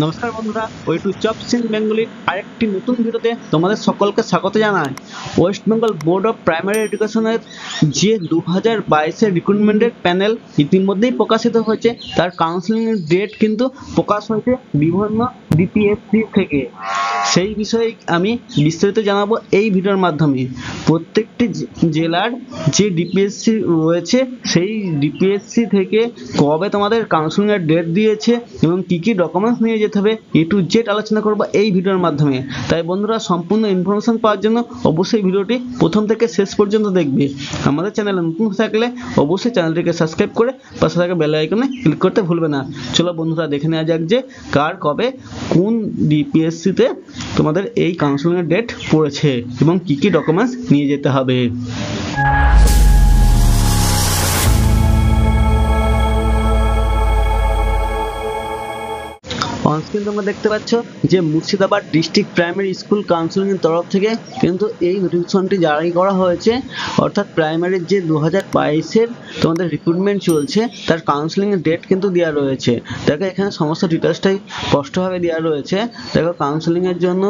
নমস্কার বন্ধুরা, ওই টু জবস ইন বেঙ্গলির আরেকটি নতুন ভিডিওতে তোমাদের সকলকে স্বাগত জানাই। West Bengal board of primary এডুকেশনের যে 2022-এর রিক্রুটমেন্টের প্যানেল ইতিমধ্যেই প্রকাশিত হয়েছে, তার কাউন্সিলিংয়ের ডেট কিন্তু প্রকাশ হয়েছে বিভিন্ন ডিপিএসসি থেকে। সেই বিষয়ে আমি বিস্তারিত জানাবো এই ভিডিওর মাধ্যমে। প্রত্যেকটি জেলার যে ডিপিএসসি রয়েছে, সেই ডিপিএসসি থেকে কবে তোমাদের কাউন্সিলিংয়ের ডেট দিয়েছে এবং কী কী ডকুমেন্টস নিয়ে যেতে হবে এ টু জেড আলোচনা করবো এই ভিডিওর মাধ্যমে। তাই বন্ধুরা, সম্পূর্ণ ইনফরমেশন পাওয়ার জন্য অবশ্যই ভিডিওটি প্রথম থেকে শেষ পর্যন্ত দেখবে। আমাদের চ্যানেলে নতুন থাকলে অবশ্যই চ্যানেলটিকে সাবস্ক্রাইব করে পাশে থাকা বেল আইকনে ক্লিক করতে ভুলবে না। চলো বন্ধুরা, দেখে নেওয়া যাক যে কার কবে কোন ডিপিএসসিতে তোমাদের এই কাউন্সিলিংয়ের ডেট পড়েছে এবং কী কী ডকুমেন্টস নিয়ে যেতে হবে। অনস্ক্রিন তোমরা দেখতে পাচ্ছ যে মুর্শিদাবাদ ডিস্ট্রিক্ট প্রাইমারি স্কুল কাউন্সিলিংয়ের তরফ থেকে কিন্তু এই নোটিফিকেশনটি জারি করা হয়েছে। অর্থাৎ প্রাইমারির যে 2022-এর তোমাদের রিক্রুটমেন্ট চলছে, তার কাউন্সিলিংয়ের ডেট কিন্তু দেওয়া রয়েছে। দেখো এখানে সমস্ত ডিটেলসটাই স্পষ্টভাবে দেওয়া রয়েছে। দেখো কাউন্সিলিংয়ের জন্য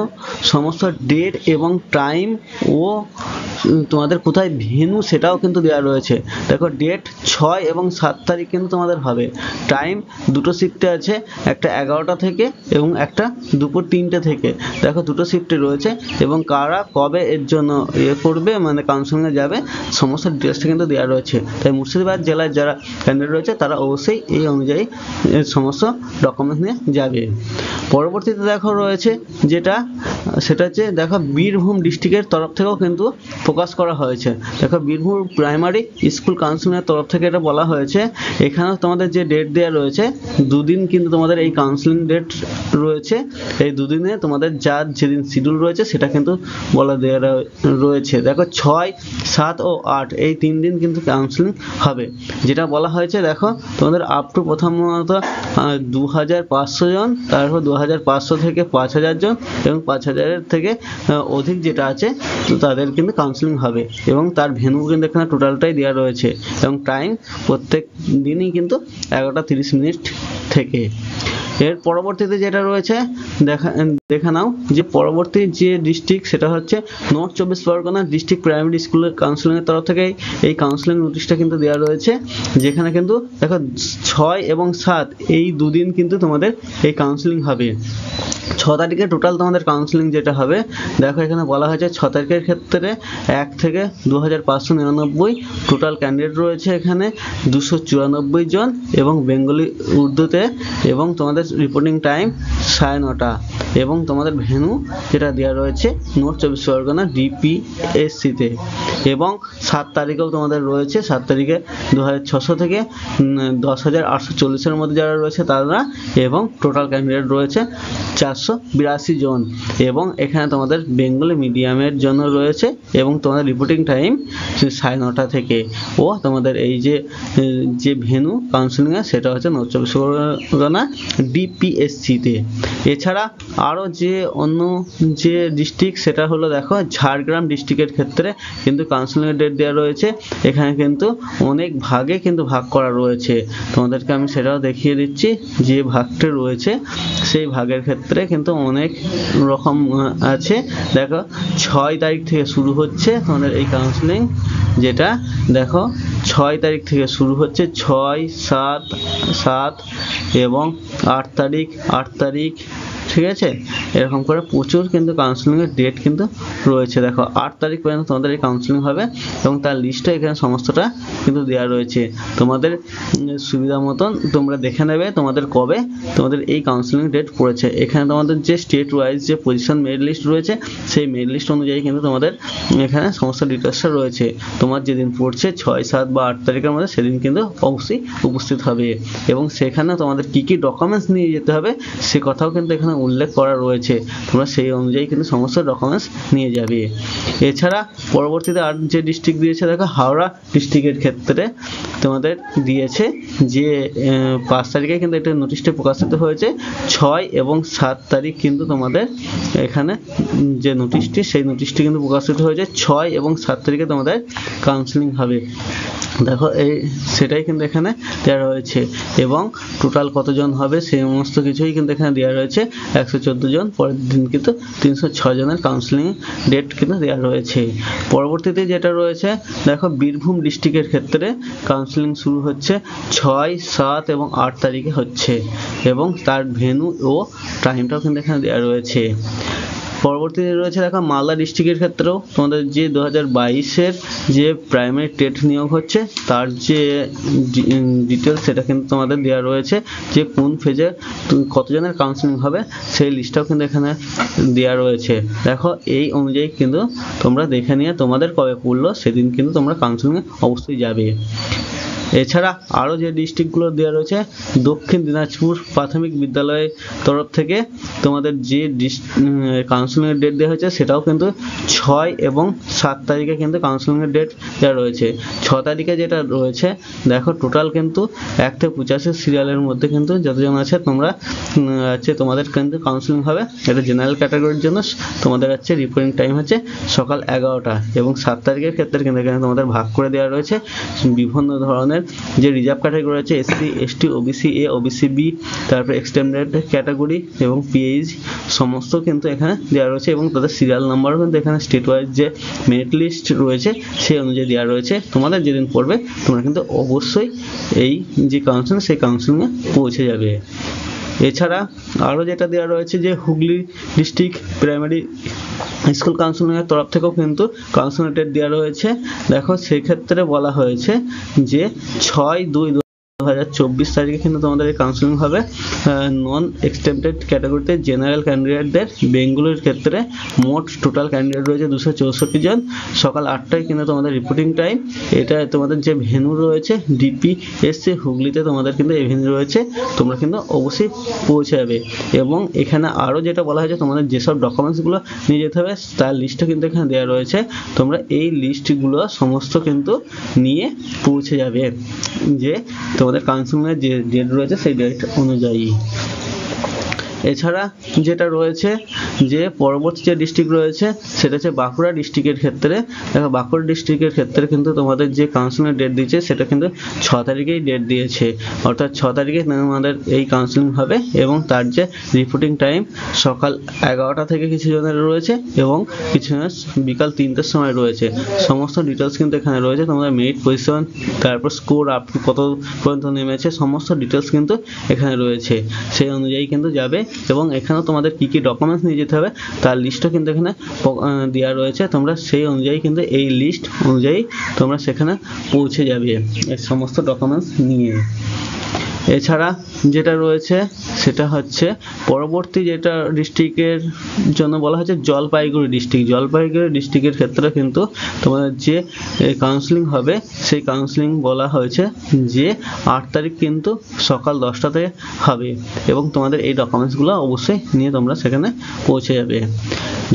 সমস্ত ডেট এবং টাইম ও তোমাদের কোথায় ভেন্যু সেটাও কিন্তু দেওয়া রয়েছে। দেখো ডেট 6 এবং 7 তারিখ কিন্তু তোমাদের হবে। টাইম দুটো শিফটে আছে, একটা 11টা থেকে এবং একটা দুপুর 3টে থেকে। দেখো দুটো শিফটে রয়েছে এবং কারা কবে এর জন্য করবে, মানে কাউন্সিলিংয়ে যাবে, সমস্ত ডিটেলসটা কিন্তু দেওয়া রয়েছে। তাই মুর্শিদাবাদ জেলায় যারা ক্যান্ডিডেট রয়েছে তারা অবশ্যই এই অনুযায়ী সমস্ত ডকুমেন্টস নিয়ে যাবে। পরবর্তীতে দেখো রয়েছে সেটা হচ্ছে দেখো বীরভূম ডিস্ট্রিক্টের তরফ থেকেও কিন্তু প্রকাশ করা হয়েছে। দেখো বীরভূম প্রাইমারি স্কুল কাউন্সিলিংয়ের তরফ থেকে এটা বলা হয়েছে। এখানেও তোমাদের যে ডেট দেওয়া রয়েছে, দুদিন কিন্তু তোমাদের এই কাউন্সিলিং ডেট রয়েছে। এই দুদিনে তোমাদের যেদিন শিডিউল রয়েছে সেটা কিন্তু বলা দেওয়া রয়েছে। দেখো 6, 7 ও 8 এই 3 দিন কিন্তু কাউন্সিলিং হবে। যেটা বলা হয়েছে দেখো তোমাদের আপ টু প্রথমত 2500 জন, তারপর 2500 থেকে 5000 জন এবং 5000-এর থেকে অধিক যেটা আছে তো তাদের কিন্তু কাউন্সিলিং হবে এবং তার ভেন্যু কিন্তু এখানে টোটালটাই দেওয়া রয়েছে এবং টাইম প্রত্যেক দিনই কিন্তু 11:30 থেকে। এর পরবর্তীতে যেটা রয়েছে দেখা নাও যে পরবর্তী যে ডিস্ট্রিক্ট সেটা হচ্ছে নর্থ 24 পরগনা ডিস্ট্রিক্ট প্রাইমারি স্কুলের কাউন্সিলিংয়ের তরফ থেকে এই কাউন্সিলিং নোটিশটা কিন্তু দেওয়া রয়েছে। যেখানে কিন্তু দেখো 6 এবং 7 এই দুদিন কিন্তু তোমাদের এই কাউন্সিলিং হবে। 6 তারিখে টোটাল তোমাদের কাউন্সিলিং যেটা হবে, দেখো এখানে বলা হয়েছে 6 তারিখের ক্ষেত্রে 1 থেকে 2599 টোটাল ক্যান্ডিডেট রয়েছে। এখানে 294 জন এবং বেঙ্গলি উর্দুতে এবং তোমাদের রিপোর্টিং টাইম 9:30 এবং তোমাদের ভেন্যু যেটা দেওয়া রয়েছে নর্থ 24 পরগনা ডিপিএসসিতে। এবং 7 তারিখেও তোমাদের রয়েছে, 7 তারিখে 2600 থেকে 10,840-এর মধ্যে যারা রয়েছে তারা, এবং টোটাল ক্যান্ডিডেট রয়েছে 482 জন এবং এখানে তোমাদের বেঙ্গলি মিডিয়ামের জন্য রয়েছে এবং তোমাদের রিপোর্টিং টাইম 9:30 থেকে। ও তোমাদের এই যে ভেন্যু কাউন্সিলিংয়ে সেটা হচ্ছে নর্থ 24 পরগনা ডিপিএসসিতে। এছাড়া আরও যে অন্য যে ডিস্ট্রিক্ট সেটা হলো দেখো ঝাড়গ্রাম ডিস্ট্রিক্টের ক্ষেত্রে কিন্তু কাউন্সিলিংয়ের ডেট দেওয়া রয়েছে। এখানে কিন্তু অনেক ভাগে কিন্তু ভাগ করা রয়েছে, তোমাদেরকে আমি সেটাও দেখিয়ে দিচ্ছি। যে ভাগটা রয়েছে সেই ভাগের ক্ষেত্রে কিন্তু অনেক রকম আছে। দেখো 6 তারিখ থেকে শুরু হচ্ছে তোমাদের এই কাউন্সিলিং, যেটা দেখো 6 তারিখ থেকে শুরু হচ্ছে, 6, 7 এবং 8 তারিখ, ঠিক আছে। এরকম করে প্রচুর কিন্তু কাউন্সিলিংয়ের ডেট কিন্তু রয়েছে। দেখো 8 তারিখ পর্যন্ত তোমাদের এই কাউন্সিলিং হবে এবং তার লিস্টটা এখানে সমস্তটা কিন্তু দেওয়া রয়েছে। তোমাদের সুবিধা মতন তোমরা দেখে নেবে তোমাদের কবে তোমাদের এই কাউন্সিলিং ডেট পড়েছে। এখানে তোমাদের যে স্টেট ওয়াইজ যে পজিশন মেরিট লিস্ট রয়েছে, সেই মেরিট লিস্ট অনুযায়ী কিন্তু তোমাদের এখানে সমস্ত ডিটেলসটা রয়েছে। তোমার যেদিন পড়ছে 6, 7 বা 8 তারিখের মধ্যে সেদিন কিন্তু অবশ্যই উপস্থিত হবে এবং সেখানে তোমাদের কী কী ডকুমেন্টস নিয়ে যেতে হবে সে কথাও কিন্তু এখানে উল্লেখ করা রয়েছে। তোমরা সেই অনুযায়ী কিন্তু সমস্ত ডকুমেন্টস নিয়ে যাবে। এছাড়া পরবর্তীতে আর যে ডিস্ট্রিক্ট দিয়েছে দেখো হাওড়া ডিস্ট্রিক্টের ক্ষেত্রে তোমাদের দিয়েছে যে 5 তারিখে কিন্তু এটা নোটিশটি প্রকাশিত হয়েছে। 6 এবং 7 তারিখ কিন্তু তোমাদের এখানে যে নোটিশটি সেই নোটিশটি কিন্তু প্রকাশিত হয়েছে। 6 এবং 7 তারিখে তোমাদের কাউন্সিলিং হবে। দেখো এই সেটাই কিন্তু এখানে দেওয়া রয়েছে এবং টোটাল কতজন হবে সেই সমস্ত কিছুই কিন্তু এখানে দেওয়া রয়েছে 114 জন। পরের দিন কিন্তু 306 জনের কাউন্সিলিং ডেট কিন্তু দেওয়া রয়েছে। পরবর্তীতে যেটা রয়েছে দেখো বীরভূম ডিস্ট্রিক্টের ক্ষেত্রে কাউন্সিলিং শুরু হচ্ছে 6, 7 এবং 8 তারিখে হচ্ছে এবং তার ভেন্যু ও টাইমটাও কিন্তু এখানে দেওয়া রয়েছে। পরবর্তীতে রয়েছে দেখো মালদা ডিস্ট্রিক্টের ক্ষেত্রেও তোমাদের যে 2022-এর যে প্রাইমারি টেট নিয়োগ হচ্ছে তার যে ডিটেলস সেটা কিন্তু তোমাদের দেওয়া রয়েছে, যে কোন ফেজে কতজনের কাউন্সিলিং হবে সেই লিস্টটাও কিন্তু এখানে দেওয়া রয়েছে। দেখো এই অনুযায়ী কিন্তু তোমরা দেখে নিয়ে তোমাদের কবে পড়লো সেদিন কিন্তু তোমরা কাউন্সিলিংয়ে অবশ্যই যাবে। এছাড়া আরও যে ডিস্ট্রিক্টগুলো দেওয়া রয়েছে দক্ষিণ দিনাজপুর প্রাথমিক বিদ্যালয়ের তরফ থেকে তোমাদের যে কাউন্সিলিংয়ের ডেট দেওয়া হয়েছে সেটাও কিন্তু 6 এবং 7 তারিখে কিন্তু কাউন্সিলিংয়ের ডেট দেওয়া রয়েছে। 6 তারিখে যেটা রয়েছে দেখো টোটাল কিন্তু 1 থেকে 85 সিরিয়ালের মধ্যে কিন্তু যতজন আছে তোমরা তোমাদের কিন্তু কাউন্সিলিং হবে। এটা জেনারেল ক্যাটাগরির জন্য তোমাদের হচ্ছে রিপোর্টিং টাইম হচ্ছে সকাল 11টা এবং 7 তারিখের ক্ষেত্রে কিন্তু এখানে তোমাদের ভাগ করে দেওয়া রয়েছে বিভিন্ন ধরনের যে রিজার্ভ ক্যাটাগরি রয়েছে SC, ST, OBC A, OBC B, তারপরে এক্সটেন্ডেড ক্যাটাগরি এবং পিএইচ সমস্ত কিন্তু এখানে দেওয়া রয়েছে এবং তাদের সিরিয়াল নাম্বারও কিন্তু এখানে স্টেট ওয়াইজ যে মেরিট লিস্ট রয়েছে সেই অনুযায়ী দেওয়া রয়েছে। তোমাদের যেদিন পড়বে তোমরা কিন্তু অবশ্যই এই যে কাউন্সিলিং সেই কাউন্সিলিংয়ে পৌঁছে যাবে। এছাড়া আরও যেটা দেওয়া রয়েছে যে হুগলি ডিস্ট্রিক্ট প্রাইমারি স্কুল কাউন্সিলিংয়ের তরফ থেকেও কিন্তু কাউন্সিলিং ডেট দেওয়া রয়েছে। দেখো সেক্ষেত্রে বলা হয়েছে যে 6/2/2024 তারিখে কিন্তু তোমাদের এই কাউন্সিলিং হবে নন এক্সটেম্পটেড ক্যাটাগরিতে জেনারেল ক্যান্ডিডেটদের। বেঙ্গলের ক্ষেত্রে মোট টোটাল ক্যান্ডিডেট রয়েছে 264 জন। সকাল 8টায় কিন্তু তোমাদের রিপোর্টিং টাইম। এটা তোমাদের যে ভেন্যু রয়েছে ডিপিএসসি হুগলিতে তোমাদের কিন্তু এই ভেন্যু রয়েছে, তোমরা কিন্তু অবশ্যই পৌঁছে যাবে। এবং এখানে আরও যেটা বলা হয়েছে তোমাদের যেসব ডকুমেন্টসগুলো নিয়ে যেতে হবে তার লিস্টও কিন্তু এখানে দেওয়া রয়েছে। তোমরা এই লিস্টগুলো সমস্ত কিন্তু নিয়ে পৌঁছে যাবে যে তোমাদের কাউন্সিলিংয়ের যে ডেট রয়েছে সেই ডেট অনুযায়ী। এছাড়া যেটা রয়েছে যে পরবর্তী যে ডিস্ট্রিক্ট রয়েছে সেটা হচ্ছে বাঁকুড়া ডিস্ট্রিক্টের ক্ষেত্রে। দেখো বাঁকুড়া ডিস্ট্রিক্টের ক্ষেত্রে কিন্তু তোমাদের যে কাউন্সিলিংয়ের ডেট দিয়েছে সেটা কিন্তু 6 তারিখেই ডেট দিয়েছে, অর্থাৎ 6 তারিখে তোমাদের এই কাউন্সিলিং হবে এবং তার যে রিপোর্টিং টাইম সকাল 11টা থেকে কিছু জনের রয়েছে এবং কিছু জনের বিকাল 3টের সময় রয়েছে। সমস্ত ডিটেলস কিন্তু এখানে রয়েছে, তোমাদের মেরিট পজিশন, তারপর স্কোর আপ টু কত পর্যন্ত নেমেছে সমস্ত ডিটেলস কিন্তু এখানে রয়েছে। সেই অনুযায়ী কিন্তু যাবে এবং এখানেও তোমাদের কী কী ডকুমেন্টস নিয়ে যেতে হবে তার লিস্টও কিন্তু এখানে দেওয়া রয়েছে। তোমরা সেই অনুযায়ী কিন্তু এই লিস্ট অনুযায়ী তোমরা সেখানে পৌঁছে যাবে এই সমস্ত ডকুমেন্টস নিয়ে। এছাড়া যেটা রয়েছে সেটা হচ্ছে পরবর্তী যেটা ডিস্ট্রিক্টের জন্য বলা হচ্ছে জলপাইগুড়ি ডিস্ট্রিক্ট। জলপাইগুড়ি ডিস্ট্রিক্টের ক্ষেত্রে কিন্তু তোমাদের যে কাউন্সিলিং হবে সেই কাউন্সিলিং বলা হয়েছে যে 8 তারিখ কিন্তু সকাল 10টাতে হবে এবং তোমাদের এই ডকুমেন্টসগুলো অবশ্যই নিয়ে তোমরা সেখানে পৌঁছে যাবে।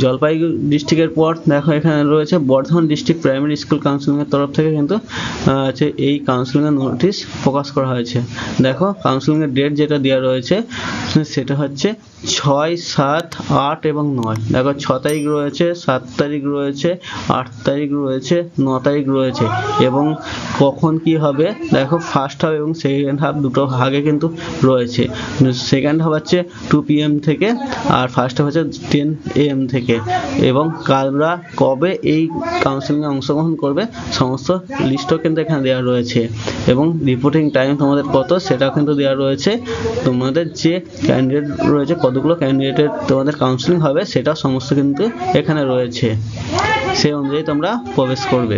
জলপাইগুড়ি ডিস্ট্রিক্টের পর দেখো এখানে রয়েছে বর্ধমান ডিস্ট্রিক্ট প্রাইমারি স্কুল কাউন্সিলিংয়ের তরফ থেকে কিন্তু এই কাউন্সিলিংয়ের নোটিশ প্রকাশ করা হয়েছে। দেখো কাউন্সিলিংয়ের ডেট যেটা দেওয়া রয়েছে সেটা হচ্ছে 6, 7, 8 এবং 9। দেখো 6 তারিখ রয়েছে, 7 তারিখ রয়েছে, 8 তারিখ রয়েছে, 9 তারিখ রয়েছে এবং কখন কি হবে দেখো ফার্স্ট হাফ এবং সেকেন্ড হাফ দুটো ভাগে কিন্তু রয়েছে। সেকেন্ড হাফ হচ্ছে 2 PM থেকে আর ফার্স্ট হাফ হচ্ছে 10 AM থেকে এবং কারা কবে এই কাউন্সিলিংয়ে অংশগ্রহণ করবে সমস্ত লিস্টও কিন্তু এখানে দেওয়া রয়েছে এবং রিপোর্টিং টাইম তোমাদের কত সেটাও কিন্তু দেওয়া রয়েছে। তোমাদের যে ক্যান্ডিডেট রয়েছে কতগুলো ক্যান্ডিডেটের তোমাদের কাউন্সিলিং হবে সেটা সমস্ত কিন্তু এখানে রয়েছে, সেই অনুযায়ী তোমরা প্রবেশ করবে।